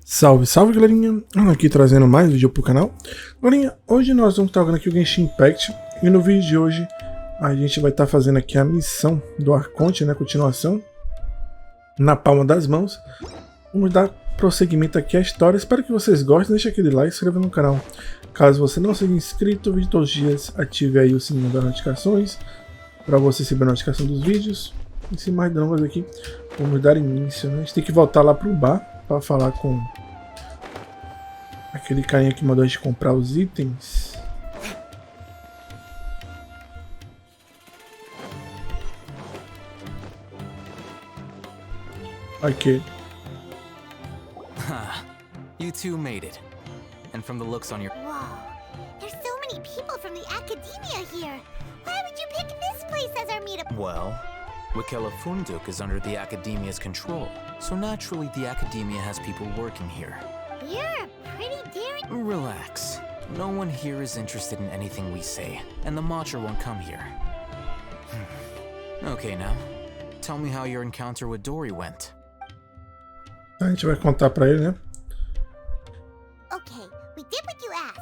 Salve, salve galerinha, aqui trazendo mais vídeo pro canal. Galerinha, hoje nós vamos estar jogando aqui o Genshin Impact. E no vídeo de hoje a gente vai estar fazendo aqui a missão do arconte, né, continuação, na Palma das Mãos. Vamos dar prosseguimento aqui à história, espero que vocês gostem, deixa aquele like, se inscreva no canal. Caso você não seja inscrito, vídeo todos os dias, ative aí o sininho das notificações, para você receber a notificação dos vídeos. E sem mais delongas aqui, vamos dar início, né? A gente tem que voltar lá pro bar para falar com aquele carinha que mandou a gente comprar os itens. Aqui. You two made it. And from the looks on your... Whoa, there's so many people from the academia here. Why would you pick this place as our meetup? Well, Wikela Funduk is under the academia's control, so naturally the academia has people working here. You're a pretty daring... Relax. No one here is interested in anything we say, and the Matcha won't come here. Okay, now, tell me how your encounter with Dory went. A gente vai contar pra ele, né? Okay, we did what you asked.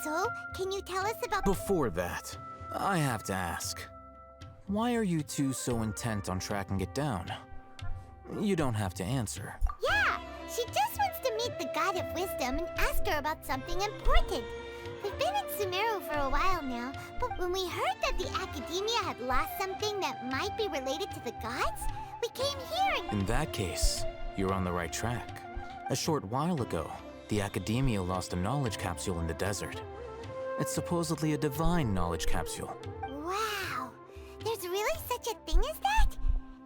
So, can you tell us about... Before that, I have to ask. Why are you two so intent on tracking it down? You don't have to answer. Yeah, she just wants to meet the God of Wisdom and ask her about something important. We've been in Sumeru for a while now, but when we heard that the academia had lost something that might be related to the gods, we came here and... In that case, you're on the right track. A short while ago, the academia lost a knowledge capsule in the desert. It's supposedly a divine knowledge capsule. Wow, there's really such a thing as that?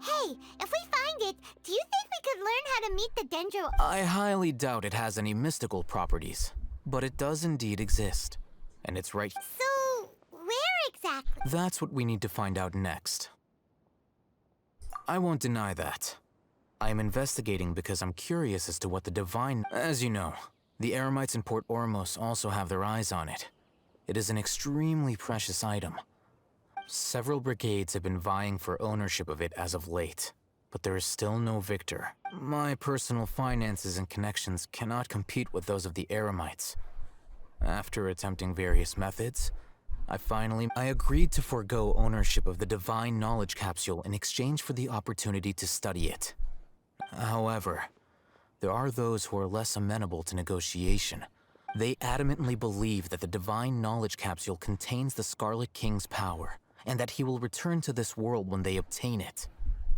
Hey, if we find it, do you think we could learn how to meet the Dendro... I highly doubt it has any mystical properties, but it does indeed exist. And it's right... So, where exactly? That's what we need to find out next. I won't deny that. I am investigating because I'm curious as to what the divine... As you know, the Eremites in Port Ormos also have their eyes on it. It is an extremely precious item. Several brigades have been vying for ownership of it as of late, but there is still no victor. My personal finances and connections cannot compete with those of the Eremites. After attempting various methods, I agreed to forego ownership of the divine knowledge capsule in exchange for the opportunity to study it. However, there are those who are less amenable to negotiation. They adamantly believe that the divine knowledge capsule contains the Scarlet King's power, and that he will return to this world when they obtain it.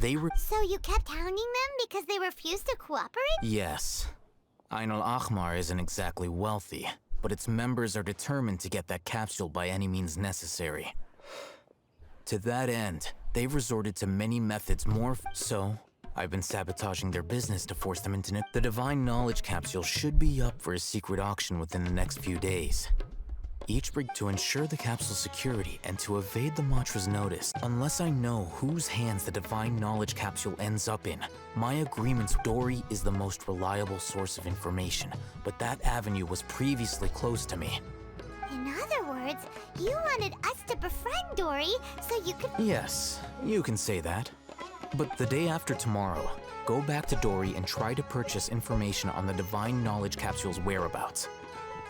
So you kept hounding them because they refused to cooperate? Yes. Ain al-Ahmar isn't exactly wealthy, but its members are determined to get that capsule by any means necessary. To that end, they've resorted to many methods so I've been sabotaging their business to force them into the divine knowledge capsule should be up for a secret auction within the next few days. Each brig to ensure the capsule's security and to evade the Matra's notice, unless I know whose hands the divine knowledge capsule ends up in. My agreements with Dory is the most reliable source of information, but that avenue was previously closed to me. In other words, you wanted us to befriend Dory so you could... Yes, you can say that. But the day after tomorrow, go back to Dory and try to purchase information on the divine knowledge capsule's whereabouts.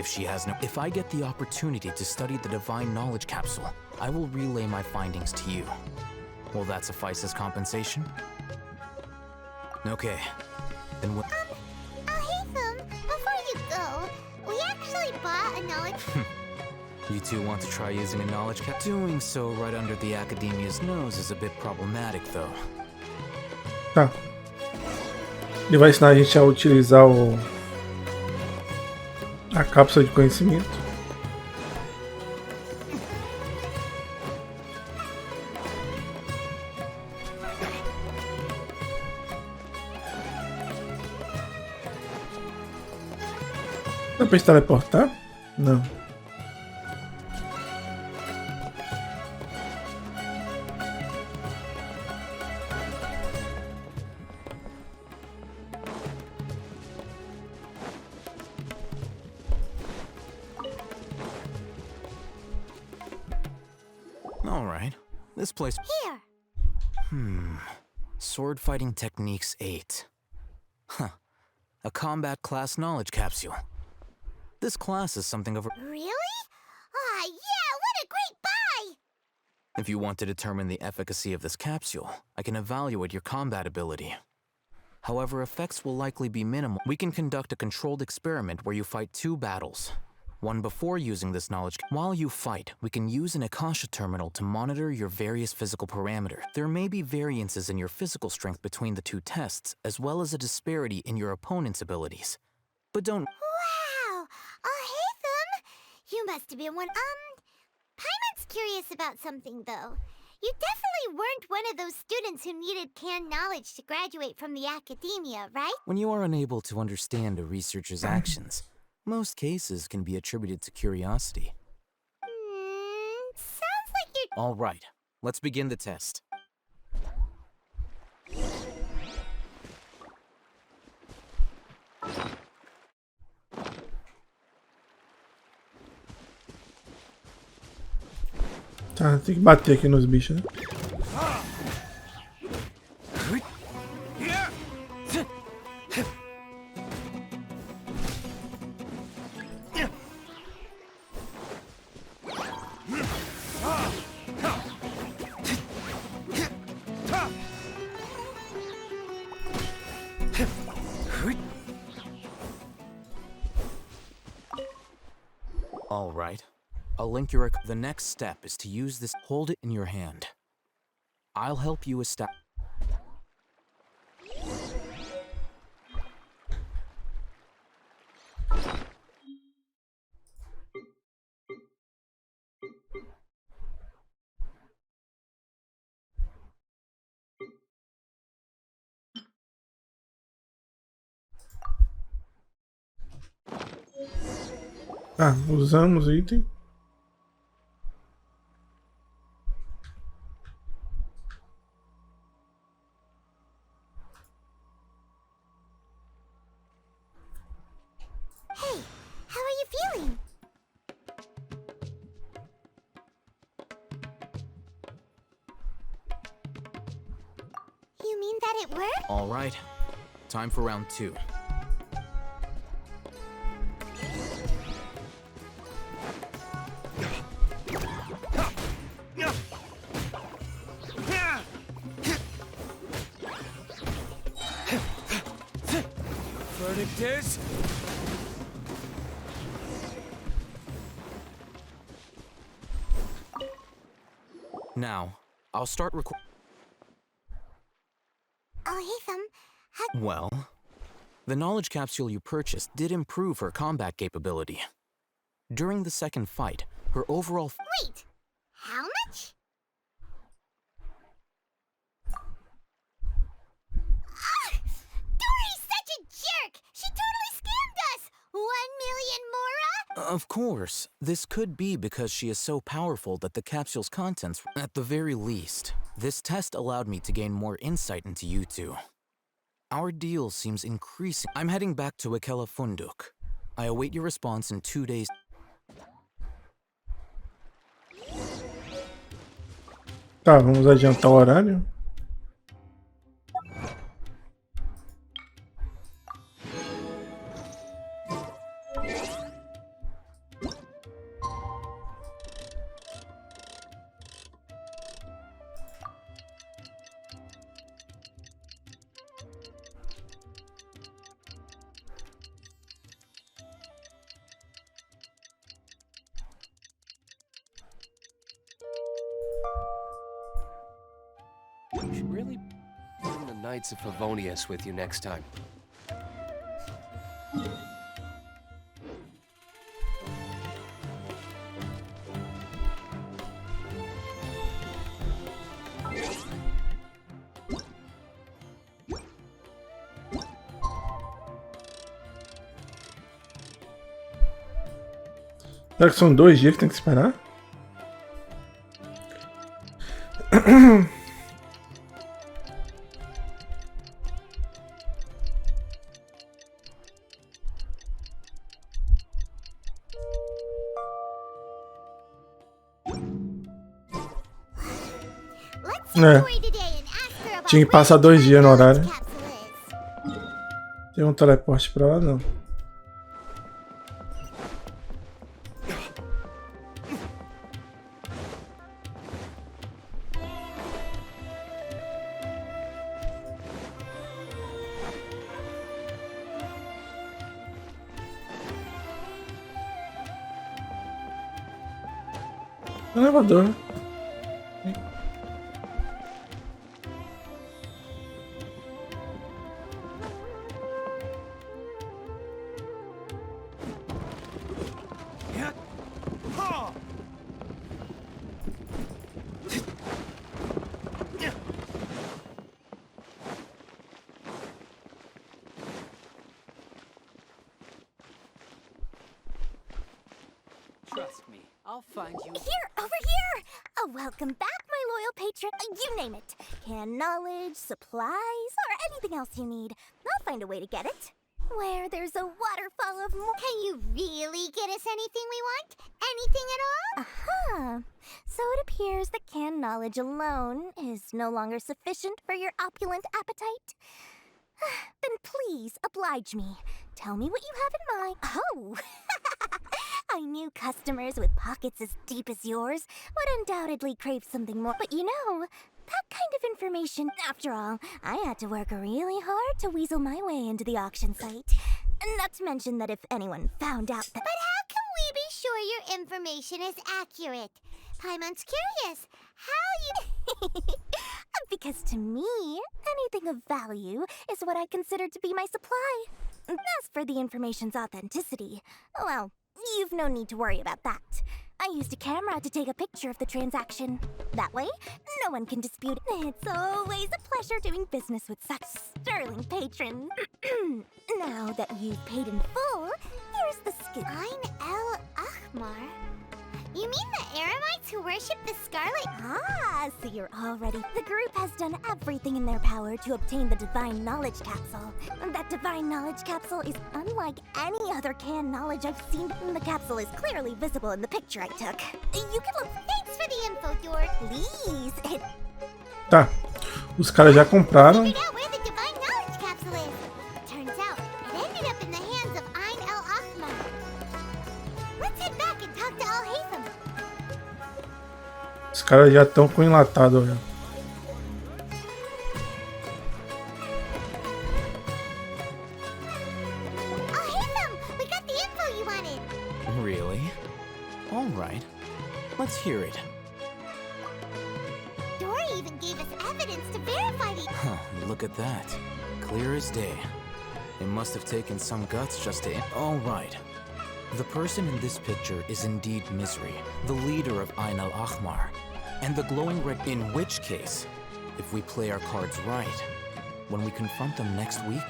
If I get the opportunity to study the divine knowledge capsule, I will relay my findings to you. Will that suffice as compensation? Okay, then we'll... Hatham, before you go, we actually bought a knowledge... You two want to try using a knowledge cap? Doing so right under the academia's nose is a bit problematic, though. Tá. Ele vai ensinar a gente a utilizar a cápsula de conhecimento. Dá pra gente teleportar? Não. Alright, this place... Here! Sword fighting techniques 8. Huh. a combat class knowledge capsule. This class is something of a... Really? Ah, yeah, what a great buy! If you want to determine the efficacy of this capsule, I can evaluate your combat ability. However, effects will likely be minimal. We can conduct a controlled experiment where you fight 2 battles. One before using this knowledge. While you fight, we can use an Akasha terminal to monitor your various physical parameters. There may be variances in your physical strength between the 2 tests, as well as a disparity in your opponent's abilities. But don't... Wow! Oh, hey, Thumb! You must have been one... Paimon's curious about something, though. You definitely weren't one of those students who needed canned knowledge to graduate from the academia, right? When you are unable to understand a researcher's actions, most cases can be attributed to curiosity. Sounds like you're... All right, let's begin the test. Tá, tem que bater aqui nos bichos, né? All right. I'll link your... The next step is to use this. Hold it in your hand. I'll help you establish... Ah, usamos o item. Hey, how are you feeling? You mean that it worked? All right. Time for round 2. Verdict is... Now, I'll start Oh, hey, Thumb. Well, the knowledge capsule you purchased did improve her combat capability. During the second fight, her overall... Wait! How much? Dory's such a jerk! She totally scammed us! 1 million mora? Of course, this could be because she is so powerful that the capsule's contents... At the very least, this test allowed me to gain more insight into you two. Our deal seems increasing. I'm heading back to Aquela Funduk. I await your response in 2 days. Tá, vamos adiantar o horário. You should really bring the Knights of Favonius with you next time. Será que são 2 dias que tem que esperar? Let's see Dory today and ask her about Tinha que where passar 2 dias no horário. the capsule is. Tem um teleporte pra lá, não. Um elevador, né? Trust me, I'll find you. Here, over here! Oh, welcome back, my loyal patron. You name it. Canned knowledge, supplies, or anything else you need. I'll find a way to get it. Where there's a waterfall of more. Can you really get us anything we want? Anything at all? Uh-huh. So it appears that canned knowledge alone is no longer sufficient for your opulent appetite. Then please oblige me. Tell me what you have in mind. Oh! I knew customers with pockets as deep as yours would undoubtedly crave something more. But you know, that kind of information... After all, I had to work really hard to weasel my way into the auction site. Not to mention that if anyone found out that... But how can we be sure your information is accurate? Paimon's curious. How you... Because to me, anything of value is what I consider to be my supply. As for the information's authenticity, well, you've no need to worry about that. I used a camera to take a picture of the transaction. That way, no one can dispute it. It's always a pleasure doing business with such sterling patrons. Now that you've paid in full, here's the skill. Ein El Ahmar? You mean the Eremites who worship the Scarlet? Ah, so you're already... The group has done everything in their power to obtain the Divine Knowledge Capsule. That Divine Knowledge Capsule is unlike any other canned knowledge I've seen. The capsule is clearly visible in the picture I took. You can look... Thanks for the info, Dor. Please. Tá. Os caras já compraram. Figured out where the Divine Knowledge Capsule is. Turns out, it ended up in the hands of Ein El Ahmar. Let's head back and talk to Al-Haytham. Os caras já estão com enlatado, velho. Al-Haytham, we got the info you wanted. Really? All right. Let's hear it. Dory even gave us evidence to verify the... Huh, look at that. Clear as day. It must have taken some guts just to... All right. The person in this picture is indeed Misery, the leader of Ein El Ahmar, and the glowing red. In which case, if we play our cards right, when we confront them next week...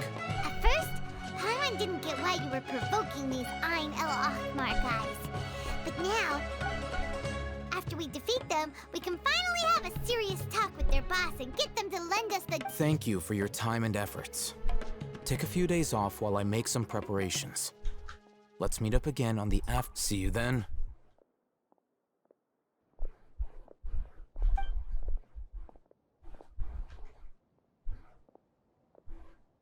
At first, Paimon didn't get why you were provoking these Ein El Ahmar guys. But now, after we defeat them, we can finally have a serious talk with their boss and get them to lend us the... Thank you for your time and efforts. Take a few days off while I make some preparations. Let's meet up again on the aft. See you then.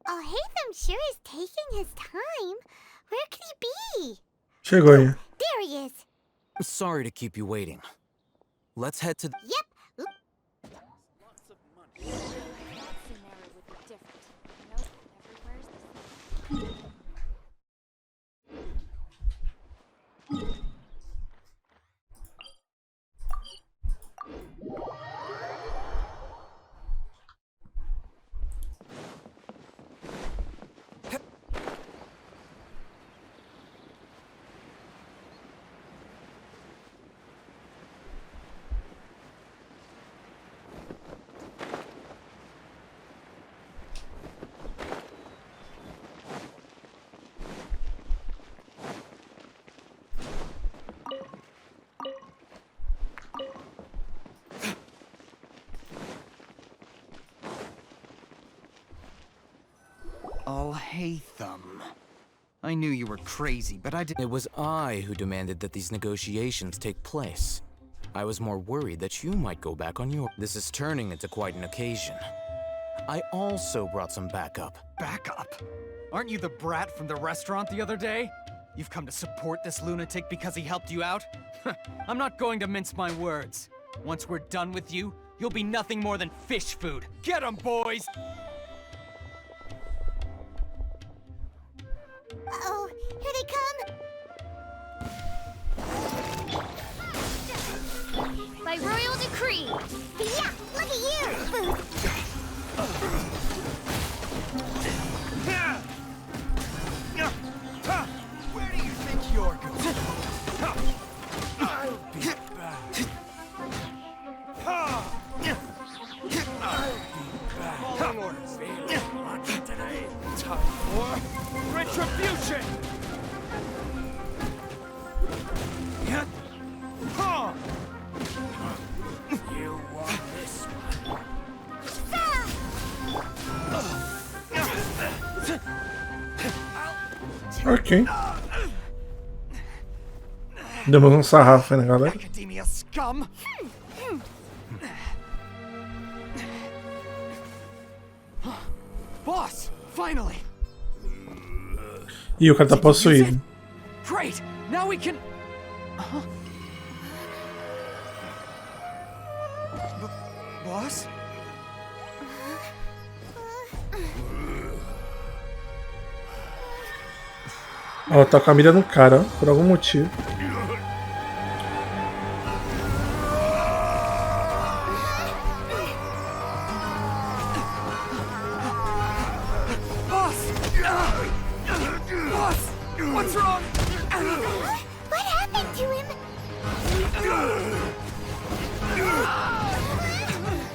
Al-Haytham sure is taking his time. Where could he be? Chegou aí. There he is. Sorry to keep you waiting. Let's head to... Yep. Al-Haytham. I knew you were crazy, but I didn't... It was I who demanded that these negotiations take place. I was more worried that you might go back on your... This is turning into quite an occasion. I also brought some backup. Backup? Aren't you the brat from the restaurant the other day? You've come to support this lunatic because he helped you out? I'm not going to mince my words. Once we're done with you, you'll be nothing more than fish food. Get 'em, boys! Uh-oh, here they come! By royal decree! Yeah, look at you, Booth! Where do you think you're going? I'll be back. Following orders. Today, time for retribution! You want this one? Ok. Demos um sarrafo aí na galera. Academia scum! Boss, finally! Ih, o cara tá possuído. Great! Now we can... Boss? Ó, tá com a mira no cara, ó, por algum motivo. Boss! What's wrong? What happened to him?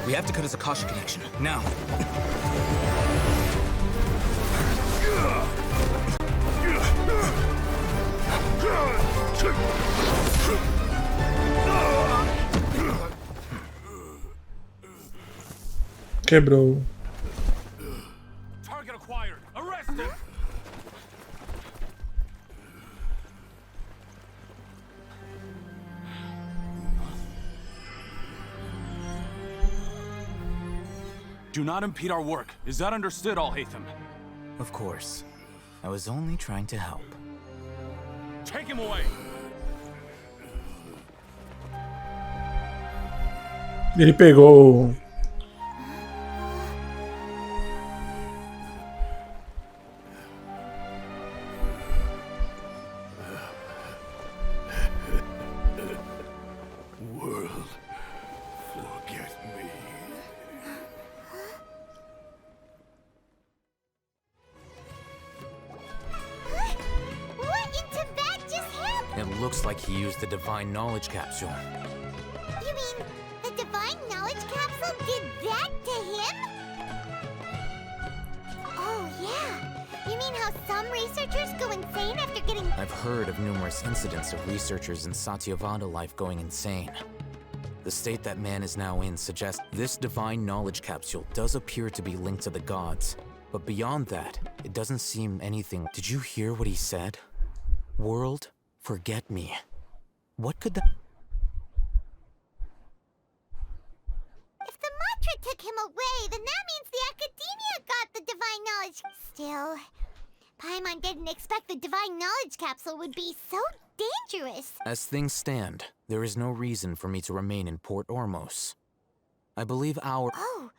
We have to cut his Akasha connection, now. Quebrou. Target acquired. Arrest him. Do not impede our work. Is that understood, Al-Haytham? Of course. I was only trying to help. Take him away. Ele pegou. World, forget me. What in Tibet just happened? It looks like he used the divine knowledge capsule. You mean the divine knowledge capsule did that to him? Oh, yeah. You mean how some researchers go insane after getting... I've heard of numerous incidents of researchers in Satyavada life going insane. The state that man is now in suggests this divine knowledge capsule does appear to be linked to the gods. But beyond that, it doesn't seem anything. Did you hear what he said? World, forget me. What could that... If the mantra took him away, then that means the Academia got the divine knowledge. Still, Paimon didn't expect the divine knowledge capsule would be so dangerous. As things stand, there is no reason for me to remain in Port Ormos. I believe our... Oh,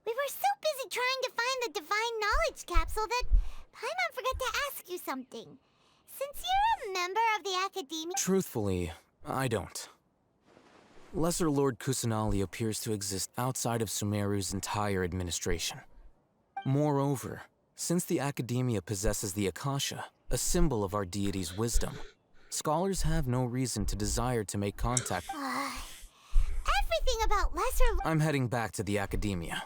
we were so busy trying to find the divine knowledge capsule that Paimon forgot to ask you something. Since you're a member of the Academia... Truthfully, I don't. Lesser Lord Kusanali appears to exist outside of Sumeru's entire administration. Moreover, since the Academia possesses the Akasha, a symbol of our deity's wisdom, scholars have no reason to desire to make contact. Everything about Lesser... I'm heading back to the Academia.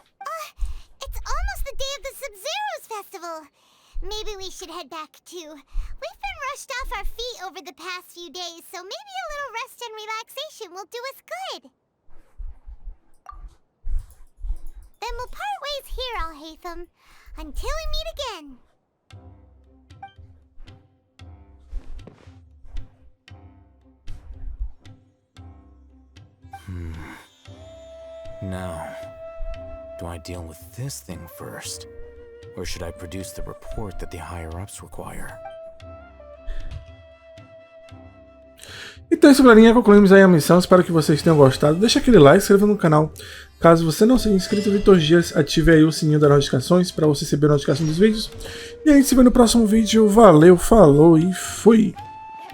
It's almost the day of the Sub-Zero's festival. Maybe we should head back too. We've been rushed off our feet over the past few days, so maybe a little rest and relaxation will do us good. Then we'll part ways here, Al-Haytham, until we meet again. Now, Do I deal with this thing first? Or should I produce the report that the higher-ups require? Então é isso, galerinha, concluímos aí a missão, espero que vocês tenham gostado. Deixa aquele like, se inscreva no canal. Caso você não seja inscrito, Vitor Dias, ative aí o sininho das notificações para você receber a notificação dos vídeos. E a gente se vê no próximo vídeo. Valeu, falou e fui!